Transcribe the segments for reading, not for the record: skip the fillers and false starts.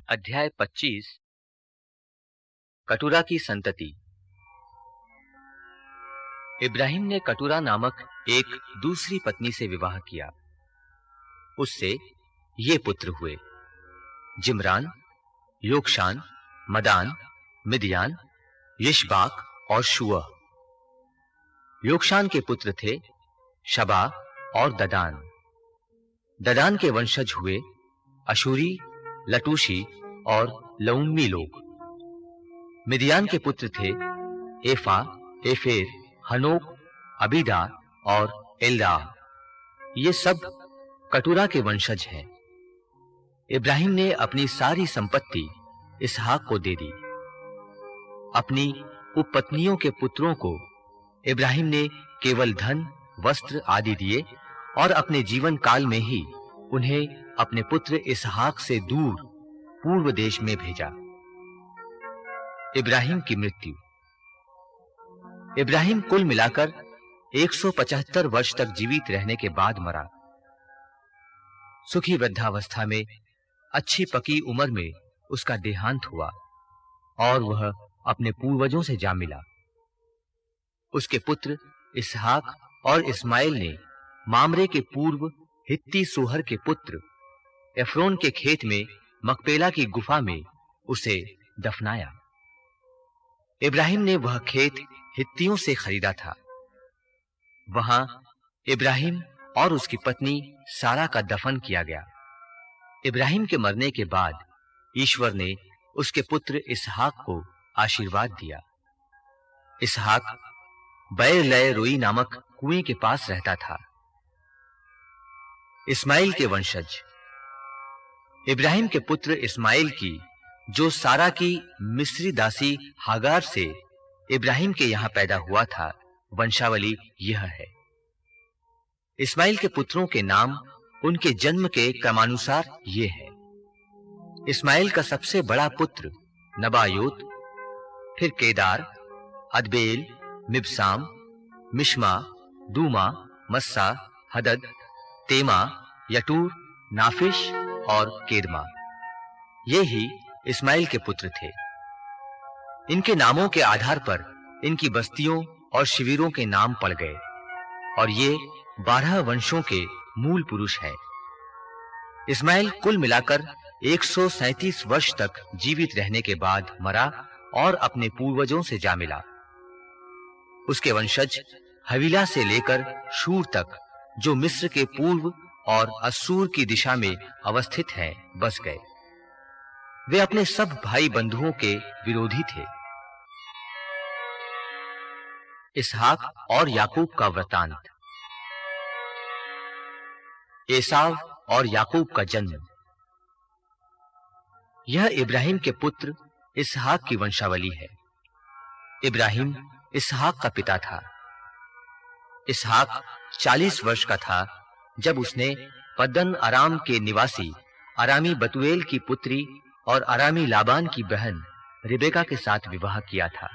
अध्याय 25 कटुरा की संतति। इब्राहिम ने कटुरा नामक एक दूसरी पत्नी से विवाह किया। उससे ये पुत्र हुए: जिम्रान, योक्षान, मदान, मिदियान, यिशबाक और शुआ। योक्षान के पुत्र थे शबा और ददान। ददान के वंशज हुए अशूरी, लटूशी और लउम्मी लोग। मिदियान के पुत्र थे एफा, एफेर, हनोक, अबीदा और एल्दाह। ये सब कटुरा के वंशज हैं। इब्राहिम ने अपनी सारी संपत्ति इसहाक को दे दी। अपनी उपपत्नियों के पुत्रों को इब्राहिम ने केवल धन, वस्त्र आदि दिए और अपने जीवन काल में ही उन्हें अपने पुत्र इसहाक से दूर पूर्व देश में भेजा। इब्राहिम की मृत्यु। इब्राहिम कुल मिलाकर 175 वर्ष तक जीवित रहने के बाद मरा। सुखी वृद्धावस्था में अच्छी पकी उम्र में उसका देहांत हुआ और वह अपने पूर्वजों से जा मिला। उसके पुत्र इसहाक और इस्माइल ने मामरे के पूर्व हित्ती सोहर के पुत्र एफ्रोन के खेत में मकपेला की गुफा में उसे दफनाया। इब्राहिम ने वह खेत हित्तियों से खरीदा था। वहां इब्राहिम और उसकी पत्नी सारा का दफन किया गया। इब्राहिम के मरने के बाद ईश्वर ने उसके पुत्र इसहाक को आशीर्वाद दिया। इसहाक बैर लय रोई नामक कुएं के पास रहता था। इस्माइल के वंशज। इब्राहिम के पुत्र इस्माइल की, जो सारा की मिस्री दासी हागार से इब्राहिम के यहां पैदा हुआ था, वंशावली यह है। इस्माइल के पुत्रों के नाम उनके जन्म के क्रमानुसार ये हैं: इस्माइल का सबसे बड़ा पुत्र नबायोत, फिर केदार, अदबेल, मिबसाम, मिश्मा, दूमा, मस्सा, हदद, तेमा, यटूर, नाफिश और केदमा। ये ही इस्माइल के पुत्र थे। इनके नामों के आधार पर इनकी बस्तियों और शिविरों के नाम पड़ गए और ये 12 वंशों के मूल पुरुष हैं। इस्माइल कुल मिलाकर 137 वर्ष तक जीवित रहने के बाद मरा और अपने पूर्वजों से जा मिला। उसके वंशज हवीला से लेकर शूर तक, जो मिस्र के पूर्व और अस्सूर की दिशा में अवस्थित है, बस गए। वे अपने सब भाई बंधुओं के विरोधी थे। इसहाक और याकूब का वृतांत। एसाव और याकूब का जन्म। यह इब्राहिम के पुत्र इसहाक की वंशावली है। इब्राहिम इसहाक का पिता था। इसहाक 40 वर्ष का था जब उसने पद्दन अराम के निवासी अरामी बतूएल की पुत्री और अरामी लाबान की बहन रिबेका के साथ विवाह किया था।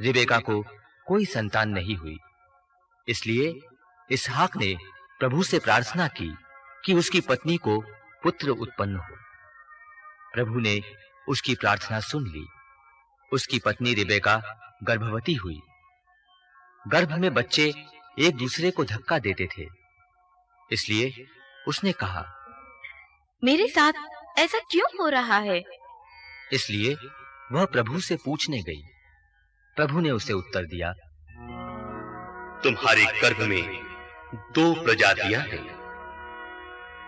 रिबेका को कोई संतान नहीं हुई, इसलिए इसहाक ने प्रभु से प्रार्थना की कि उसकी पत्नी को पुत्र उत्पन्न हो। प्रभु ने उसकी प्रार्थना सुन ली। उसकी पत्नी रिबेका गर्भवती हुई। गर्भ में बच्चे एक दूसरे को धक्का देते थे, इसलिए उसने कहा, मेरे साथ ऐसा क्यों हो रहा है? इसलिए वह प्रभु से पूछने गई। प्रभु ने उसे उत्तर दिया, तुम्हारे गर्भ में 2 प्रजातियां हैं।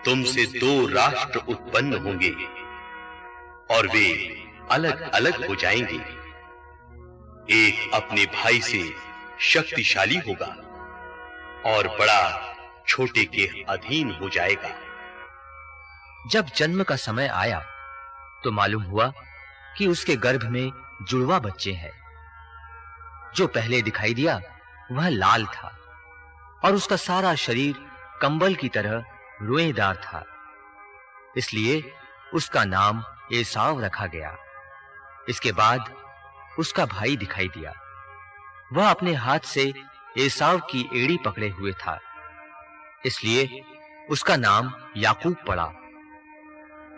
तुमसे 2 राष्ट्र उत्पन्न होंगे और वे अलग-अलग हो जाएंगे। एक अपने भाई से शक्तिशाली होगा और बड़ा छोटे के अधीन हो जाएगा। जब जन्म का समय आया तो मालूम हुआ कि उसके गर्भ में जुड़वा बच्चे हैं। जो पहले दिखाई दिया वह लाल था और उसका सारा शरीर कंबल की तरह रोएदार था, इसलिए उसका नाम एसाव रखा गया। इसके बाद उसका भाई दिखाई दिया। वह अपने हाथ से एसाव की एड़ी पकड़े हुए था, इसलिए उसका नाम याकूब पड़ा।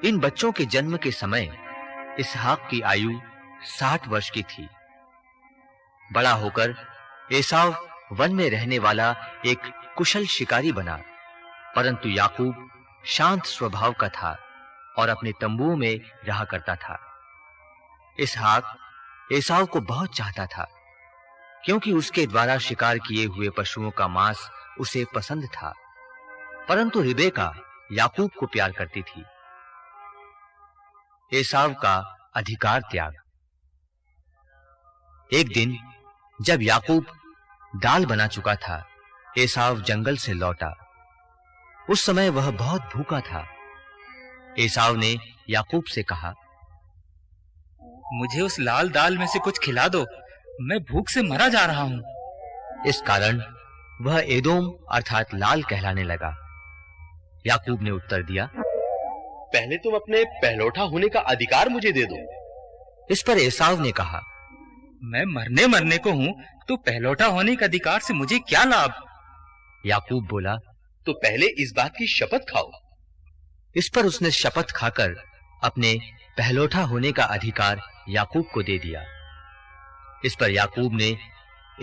इन बच्चों के जन्म के समय इसहाक की आयु 60 वर्ष की थी। बड़ा होकर एसाव वन में रहने वाला एक कुशल शिकारी बना, परंतु याकूब शांत स्वभाव का था और अपने तंबुओं में रहा करता था। इसहाक एसाव को बहुत चाहता था, क्योंकि उसके द्वारा शिकार किए हुए पशुओं का मांस उसे पसंद था, परंतु रिबेका याकूब को प्यार करती थी। एसाव का अधिकार त्याग। एक दिन जब याकूब दाल बना चुका था, एसाव जंगल से लौटा। उस समय वह बहुत भूखा था। एसाव ने याकूब से कहा, मुझे उस लाल दाल में से कुछ खिला दो, मैं भूख से मरा जा रहा हूं। इस कारण वह एदोम अर्थात लाल कहलाने लगा। याकूब ने उत्तर दिया, पहले तुम अपने पहलौठा होने का अधिकार मुझे दे दो। इस पर एसाव ने कहा, मैं मरने को हूं, तो पहलौठा होने के अधिकार से मुझे क्या लाभ? याकूब बोला, तो पहले इस बात की शपथ खाओ। इस पर उसने शपथ खाकर अपने पहलौठा होने का अधिकार याकूब को दे दिया। इस पर याकूब ने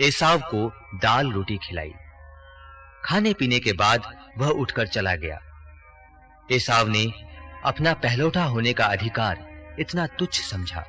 एसाव को दाल रोटी खिलाई। खाने पीने के बाद वह उठकर चला गया। एसाव ने अपना पहलौठा होने का अधिकार इतना तुच्छ समझा।